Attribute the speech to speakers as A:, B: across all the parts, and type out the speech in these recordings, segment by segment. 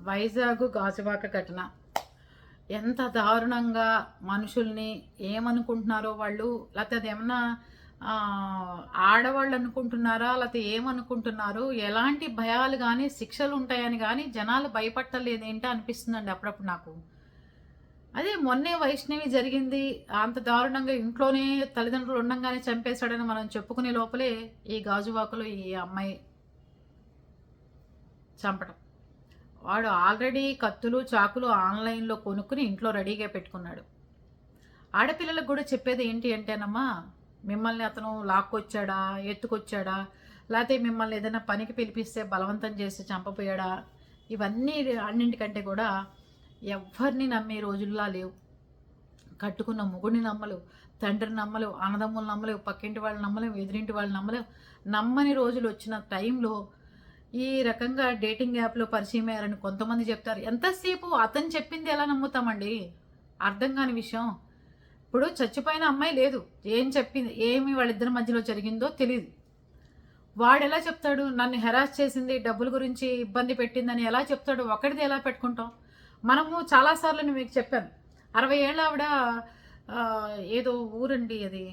A: వైజాగ్ గాజువాక ఘటన ఎంత దారుణంగా మనుషుల్ని ఏమనుకుంటున్నారో వాళ్ళు, లేకపోతే అది ఏమన్నా ఆడవాళ్ళు అనుకుంటున్నారా, లేకపోతే ఏమనుకుంటున్నారు, ఎలాంటి భయాలు కానీ శిక్షలు ఉంటాయని కానీ జనాలు భయపట్టలేదు ఏంటో అనిపిస్తుందండి అప్పుడప్పుడు నాకు. అదే మొన్నే వైష్ణవి జరిగింది, అంత దారుణంగా ఇంట్లోనే తల్లిదండ్రులు ఉండంగానే చంపేశాడని మనం చెప్పుకునే లోపలే ఈ గాజువాకలో ఈ అమ్మాయి చంపడం. వాడు ఆల్రెడీ కత్తులు చాకులు ఆన్లైన్లో కొనుక్కుని ఇంట్లో రెడీగా పెట్టుకున్నాడు. ఆడపిల్లలకు కూడా చెప్పేది ఏంటి అంటేనమ్మా, మిమ్మల్ని అతను లాక్కొచ్చాడా, ఎత్తుకొచ్చాడా, లేకపోతే మిమ్మల్ని ఏదైనా పనికి పిలిపిస్తే బలవంతం చేసి చంపపోయాడా, ఇవన్నీ అన్నింటికంటే కూడా ఎవరిని నమ్మే రోజుల్లా లేవు. కట్టుకున్న మొగుడిని నమ్మలేవు, తండ్రిని నమ్మలేవు, అన్నదమ్ములు నమ్మలేవు, పక్కింటి వాళ్ళు నమ్మలేవు, ఎదురింటి వాళ్ళు నమ్మలేవు. నమ్మని రోజులు వచ్చిన టైంలో ఈ రకంగా డేటింగ్ యాప్లో పరిచయం అయ్యారని కొంతమంది చెప్తారు. ఎంతసేపు అతను చెప్పింది ఎలా నమ్ముతామండి? అర్థం కాని విషయం. ఇప్పుడు చచ్చిపోయిన అమ్మాయి లేదు, ఏం చెప్పింది, ఏమి వాళ్ళిద్దరి మధ్యలో జరిగిందో తెలియదు. వాడు ఎలా చెప్తాడు? నన్ను హెరాస్ చేసింది, డబ్బుల గురించి ఇబ్బంది పెట్టిందని ఎలా చెప్తాడు? ఒకటిది ఎలా పెట్టుకుంటాం? మనము చాలాసార్లు నేను మీకు చెప్పాను, 60 ఏళ్ళ ఆవిడ ఏదో ఊరండి అది,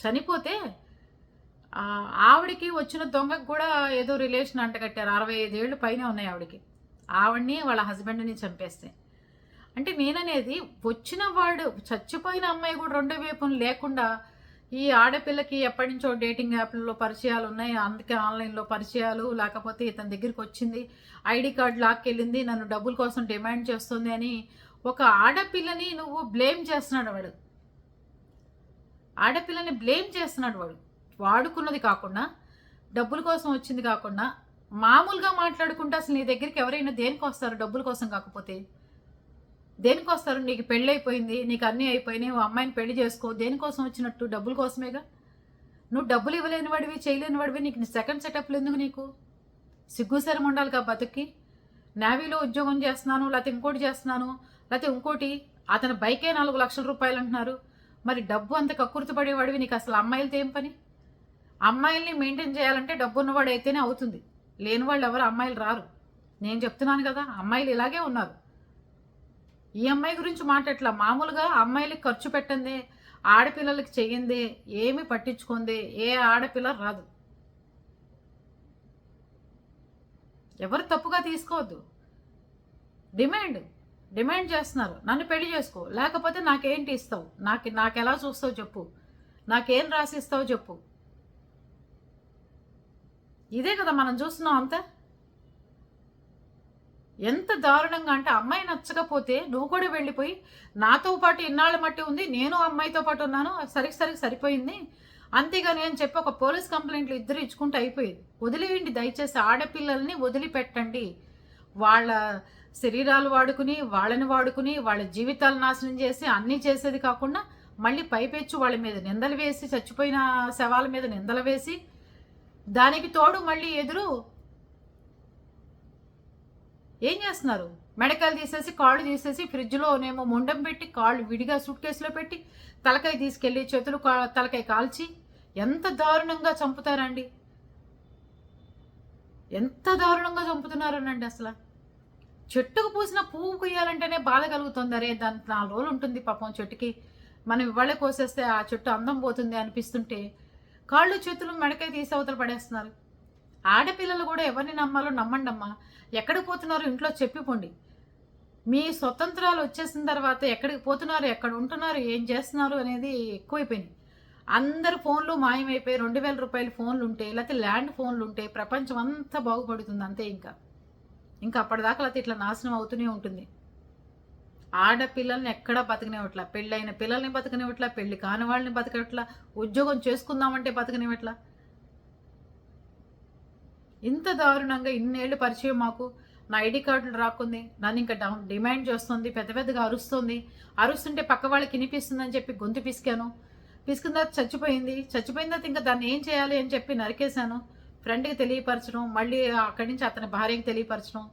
A: చనిపోతే ఆవిడికి వచ్చిన దొంగకు కూడా ఏదో రిలేషన్ అంటగట్టారు. 65 ఏళ్ళు పైన ఉన్నాయి ఆవిడకి. ఆవిడ్ని వాళ్ళ హస్బెండ్ని చంపేస్తే. అంటే నేననేది, వచ్చిన వాడు చచ్చిపోయిన అమ్మాయి కూడా రెండో వైపున లేకుండా ఈ ఆడపిల్లకి ఎప్పటి నుంచో డేటింగ్ యాప్లలో పరిచయాలు ఉన్నాయి, అందుకే ఆన్లైన్లో పరిచయాలు, లేకపోతే ఇతని దగ్గరికి వచ్చింది, ఐడి కార్డు లాక్కెళ్ళింది, నన్ను డబ్బుల కోసం డిమాండ్ చేస్తుంది అని ఒక ఆడపిల్లని నువ్వు బ్లేమ్ చేస్తున్నాడు వాడు. ఆడపిల్లని బ్లేమ్ చేస్తున్నాడు వాడు. వాడుకున్నది కాకుండా, డబ్బుల కోసం వచ్చింది కాకుండా, మామూలుగా మాట్లాడుకుంటే అసలు నీ దగ్గరికి ఎవరైనా దేనికి వస్తారు? డబ్బుల కోసం కాకపోతే దేనికి వస్తారు? నీకు పెళ్ళి అయిపోయింది, నీకు అన్నీ అయిపోయినాయి, నువ్వు అమ్మాయిని పెళ్లి చేసుకో, దేనికోసం వచ్చినట్టు? డబ్బుల కోసమేగా. నువ్వు డబ్బులు ఇవ్వలేని వాడివి, చేయలేని వాడివి, నీకు సెకండ్ సెటప్లు ఎందుకు? నీకు సిగ్గుసరం ఉండాలి కా బతుక్కి. నేవీలో ఉద్యోగం చేస్తున్నాను, లేకపోతే ఇంకోటి చేస్తున్నాను, లేకపోతే ఇంకోటి, అతని బైకే 4 లక్షల రూపాయలు అంటున్నారు. మరి డబ్బు అంత కక్కుర్తి పడేవాడివి, నీకు అసలు అమ్మాయిలతో ఏం పని? అమ్మాయిల్ని మెయింటైన్ చేయాలంటే డబ్బు ఉన్నవాడు అయితేనే అవుతుంది, లేని వాళ్ళు ఎవరు అమ్మాయిలు రారు. నేను చెప్తున్నాను కదా, అమ్మాయిలు ఇలాగే ఉన్నారు. ఈ అమ్మాయి గురించి మాట్లాడట్లా, మామూలుగా అమ్మాయిలకి ఖర్చు పెట్టందే, ఆడపిల్లలకి చెయ్యిందే, ఏమి పట్టించుకుందే ఏ ఆడపిల్ల రాదు. ఎవరు తప్పుగా తీసుకోవద్దు. డిమాండ్ చేస్తున్నారు, నన్ను పెళ్లి చేసుకో, లేకపోతే నాకేంటి ఇస్తావు, నాకెలా చూస్తావు చెప్పు, నాకేం రాసిస్తావు చెప్పు. ఇదే కదా మనం చూస్తున్నాం అంతా. ఎంత దారుణంగా అంటే, అమ్మాయి నచ్చకపోతే నువ్వు కూడా వెళ్ళిపోయి, నాతో పాటు ఇన్నాళ్ళ మట్టి ఉంది, నేను అమ్మాయితో పాటు ఉన్నాను, సరిపోయింది, అంతేగాని అని చెప్పి ఒక పోలీస్ కంప్లైంట్లు ఇద్దరు ఇచ్చుకుంటూ అయిపోయేది. వదిలేయండి దయచేసి, ఆడపిల్లల్ని వదిలిపెట్టండి. వాళ్ళ శరీరాలు వాడుకుని, వాళ్ళని వాడుకుని, వాళ్ళ జీవితాలు నాశనం చేసి అన్నీ చేసేది కాకుండా, మళ్ళీ పైపెచ్చు వాళ్ళ మీద నిందలు వేసి, చచ్చిపోయిన శవాల మీద నిందలు వేసి, దానికి తోడు మళ్ళీ ఎదురు ఏం చేస్తున్నారు? మెడకాయలు తీసేసి, కాళ్ళు తీసేసి, ఫ్రిడ్జ్లోనేమో ముండం పెట్టి, కాళ్ళు విడిగా సూట్ కేసులో పెట్టి, తలకాయ తీసుకెళ్ళి చేతులు తలకాయ కాల్చి, ఎంత దారుణంగా చంపుతారండి, ఎంత దారుణంగా చంపుతున్నారనండి. అసలు చెట్టుకు పూసిన పువ్వు కొయ్యాలంటేనే బాధ కలుగుతుంది. అరే దానికి 4 రోజులు ఉంటుంది పాపం చెట్టుకి, మనం ఇవాళ కోసేస్తే ఆ చెట్టు అందం పోతుంది అనిపిస్తుంటే, కాళ్ళు చేతులు మెడకాయ తీసి అవతల పడేస్తున్నారు. ఆడపిల్లలు కూడా ఎవరిని నమ్మాలో నమ్మండి అమ్మా. ఎక్కడికి పోతున్నారో ఇంట్లో చెప్పిపోండి. మీ స్వతంత్రాలు వచ్చేసిన తర్వాత ఎక్కడికి పోతున్నారు, ఎక్కడ ఉంటున్నారు, ఏం చేస్తున్నారు అనేది ఎక్కువైపోయింది. అందరు ఫోన్లు మాయమైపోయి 2000 రూపాయల ఫోన్లు ఉంటే, లేకపోతే ల్యాండ్ ఫోన్లు ఉంటే ప్రపంచం అంతా బాగుపడుతుంది అంతే. ఇంకా అప్పటిదాకా లేకపోతే ఇట్లా నాశనం అవుతూనే ఉంటుంది. ఆడపిల్లల్ని ఎక్కడా బతకనివ్వట్లా, పెళ్ళైన పిల్లల్ని బతకనివ్వట్లా, పెళ్లి కాని వాళ్ళని బతకట్లా, ఉద్యోగం చేసుకుందామంటే బతకనివ్వట్లా. ఇంత దారుణంగా ఇన్నేళ్ళు పరిచయం మాకు, నా ఐడి కార్డులు రాకుంది, నన్ను ఇంకా డిమాండ్ చేస్తుంది, పెద్దగా అరుస్తుంటే పక్క వాళ్ళకి వినిపిస్తుందని చెప్పి గొంతు పిసికాను. పిసికిన తర్వాత చచ్చిపోయిన తర్వాత ఇంకా దాన్ని ఏం చేయాలి అని చెప్పి నరికేశాను. ఫ్రెండ్కి తెలియపరచడం, మళ్ళీ అక్కడి నుంచి అతని భార్యకి తెలియపరచడం.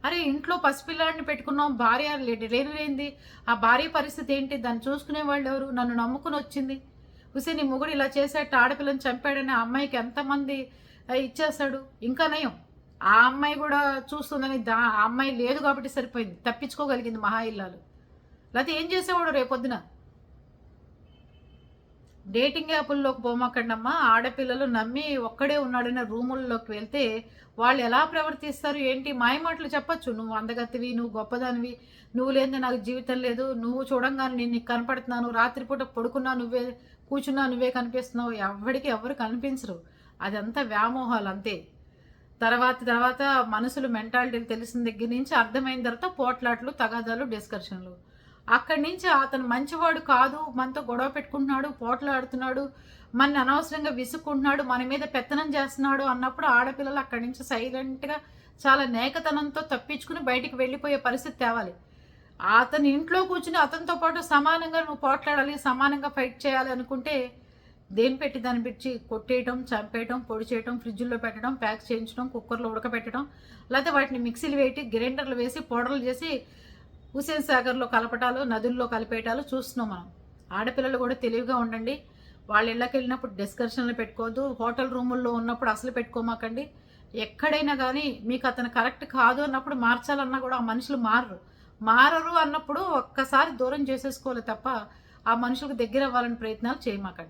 A: అరే ఇంట్లో పసిపిల్లాడిని పెట్టుకున్నాం, భార్య లేనిది, ఆ భార్య పరిస్థితి ఏంటి, దాన్ని చూసుకునే వాళ్ళు ఎవరు? నన్ను నమ్ముకుని వచ్చింది, ఉసే నీ మొగుడు ఇలా చేసేట, ఆడపిల్లని చంపాడని ఆ అమ్మాయికి ఎంతమంది ఇచ్చేస్తాడు. ఇంకా నయం, ఆ అమ్మాయి కూడా చూస్తుందని ఆ అమ్మాయి లేదు కాబట్టి సరిపోయింది, తప్పించుకోగలిగింది మహా ఇల్లాలు. లేకపోతే ఏం చేసేవాడు రేపొద్దున? డేటింగ్ యాపుల్లోకి పోమాకండమ్మా. ఆడపిల్లలు నమ్మి ఒక్కడే ఉన్నాడన్న రూముల్లోకి వెళ్తే వాళ్ళు ఎలా ప్రవర్తిస్తారు ఏంటి? మాయమాటలు చెప్పొచ్చు. నువ్వు అందగత్తివి, నువ్వు గొప్పదానివి, నువ్వు లేనిదే నాకు జీవితం లేదు, నువ్వు చూడంగానే నేను నీకు కనపడుతున్నాను, రాత్రిపూట పడుకున్నా నువ్వే, కూర్చున్నా నువ్వే కనిపిస్తున్నావు. ఎవరు కనిపించరు. అదంతా వ్యామోహాలు అంతే. తర్వాత తర్వాత మనసులు మెంటాలిటీలు తెలిసిన దగ్గర నుంచి అర్థమైన తర్వాత పోట్లాట్లు, తగాదాలు, డిస్కషన్లు. అక్కడి నుంచి అతను మంచివాడు కాదు, మనతో గొడవ పెట్టుకుంటున్నాడు, పోట్లాడుతున్నాడు, మన అనవసరంగా విసుక్కుంటున్నాడు, మన మీద పెత్తనం చేస్తున్నాడు అన్నప్పుడు ఆడపిల్లలు అక్కడి నుంచి సైలెంట్గా చాలా నేకతనంతో తప్పించుకుని బయటికి వెళ్ళిపోయే పరిస్థితి తేవాలి. అతని ఇంట్లో కూర్చుని అతనితో పాటు సమానంగా నువ్వు పోట్లాడాలి, సమానంగా ఫైట్ చేయాలి అనుకుంటే దేని పెట్టి దాన్ని పెట్టి కొట్టేయటం, చంపేయటం, పొడి చేయటం, ఫ్రిడ్జ్లో పెట్టడం, ప్యాక్ చేయించడం, కుక్కర్లో ఉడకబెట్టడం, లేకపోతే వాటిని మిక్సీలు వేసి గ్రైండర్లు వేసి పౌడర్లు చేసి హుసేన్ సాగర్లో కలపటాలు, నదుల్లో కలిపేయటాలు చూస్తున్నాం మనం. ఆడపిల్లలు కూడా తెలివిగా ఉండండి. వాళ్ళ ఇళ్ళకి వెళ్ళినప్పుడు డిస్కషన్లు పెట్టుకోవద్దు, హోటల్ రూముల్లో ఉన్నప్పుడు అసలు పెట్టుకోమాకండి. ఎక్కడైనా కానీ మీకు అతను కరెక్ట్ కాదు అన్నప్పుడు మార్చాలన్నా కూడా ఆ మనుషులు మారరు అన్నప్పుడు ఒక్కసారి దూరం చేసేసుకోవాలి తప్ప ఆ మనుషులకు దగ్గర అవ్వాలని ప్రయత్నాలు చేయమాకండి.